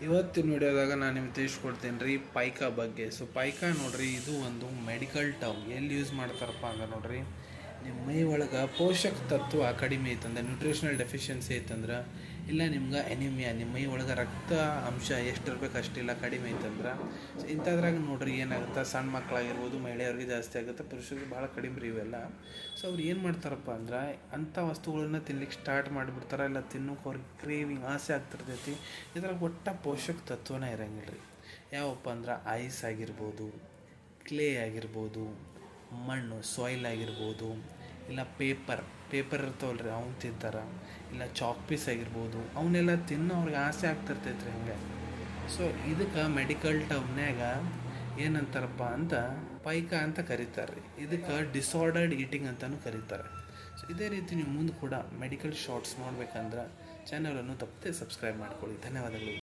ಇವತ್ತಿನ ವಿಡಿಯೋದಾಗ ನಾನು ನಿಮ್ಗೆ ತಿಳಿಸ್ಕೊಡ್ತೀನಿ ರೀ ಪೈಕಾ ಬಗ್ಗೆ. ಸೊ ಪೈಕಾ ನೋಡ್ರಿ, ಇದು ಒಂದು ಮೆಡಿಕಲ್ ಟರ್ಮ್. ಎಲ್ಲಿ ಯೂಸ್ ಮಾಡ್ತಾರಪ್ಪ ಅಂದ್ರೆ ನೋಡ್ರಿ, ನಿಮ್ಮ ಮೈ ಒಳಗೆ ಪೋಷಕ ತತ್ವ ಕಡಿಮೆ ಐತಂದ್ರೆ, ನ್ಯೂಟ್ರಿಷನಲ್ ಡೆಫಿಷಿಯನ್ಸಿ ಐತಂದ್ರೆ, ಇಲ್ಲ ನಿಮ್ಗೆ ಎನಿಮಿಯಾ, ನಿಮ್ಮ ಮೈ ಒಳಗೆ ರಕ್ತ ಅಂಶ ಎಷ್ಟು ಇರ್ಬೇಕು ಅಷ್ಟಿಲ್ಲ ಕಡಿಮೆ ಐತಂದ್ರೆ, ಸೊ ಇಂಥದ್ರಾಗ ನೋಡ್ರಿ ಏನಾಗುತ್ತೆ, ಸಣ್ಣ ಮಕ್ಕಳಾಗಿರ್ಬೋದು, ಮಹಿಳೆಯರಿಗೆ ಜಾಸ್ತಿ ಆಗುತ್ತೆ, ಪುರುಷರಿಗೆ ಭಾಳ ಕಡಿಮೆ ರೀ ಇವೆಲ್ಲ. ಸೊ ಅವ್ರು ಏನು ಮಾಡ್ತಾರಪ್ಪ ಅಂದ್ರೆ, ಅಂಥ ವಸ್ತುಗಳನ್ನ ತಿನ್ಲಿಕ್ಕೆ ಸ್ಟಾರ್ಟ್ ಮಾಡಿಬಿಡ್ತಾರೆ. ಇಲ್ಲ ತಿನ್ನೋಕೆ ಅವ್ರಿಗೆ ಕ್ರೇವಿಂಗ್ ಆಸೆ ಆಗ್ತಿರ್ತೈತಿ. ಇದ್ರಾಗ ಒಟ್ಟ ಪೋಷಕ ತತ್ವನೇ ಇರಂಗಿಲ್ಲ ರೀ. ಯಾವಪ್ಪ ಅಂದ್ರೆ ಐಸ್ ಆಗಿರ್ಬೋದು, ಕ್ಲೇ ಆಗಿರ್ಬೋದು, ಮಣ್ಣು ಸಾಯಿಲ್ ಆಗಿರ್ಬೋದು, ಇಲ್ಲ ಪೇಪರ್ ಇರ್ತಾವಲ್ಲ ರೀ ಅವ್ನು ತಿಂತಾರೆ, ಇಲ್ಲ ಚಾಕ್ ಪೀಸ್ ಆಗಿರ್ಬೋದು, ಅವನ್ನೆಲ್ಲ ತಿನ್ನೋ ಅವ್ರಿಗೆ ಆಸೆ ಆಗ್ತಿರ್ತೈತೆ ರೀ ಹಂಗೆ. ಸೊ ಇದಕ್ಕೆ ಮೆಡಿಕಲ್ ಟರ್ಮ್ನ್ಯಾಗ ಏನಂತಾರಪ್ಪ ಅಂತ ಪೈಕಾ ಅಂತ ಕರೀತಾರೆ ರೀ. ಇದಕ್ಕೆ ಡಿಸಾರ್ಡರ್ಡ್ ಈಟಿಂಗ್ ಅಂತಲೂ ಕರೀತಾರೆ. ಸೊ ಇದೇ ರೀತಿ ನೀವು ಮುಂದೆ ಕೂಡ ಮೆಡಿಕಲ್ ಶಾರ್ಟ್ಸ್ ನೋಡ್ಬೇಕಂದ್ರೆ ಚಾನಲನ್ನು ತಪ್ಪದೆ ಸಬ್ಸ್ಕ್ರೈಬ್ ಮಾಡ್ಕೊಳ್ಳಿ. ಧನ್ಯವಾದಗಳು.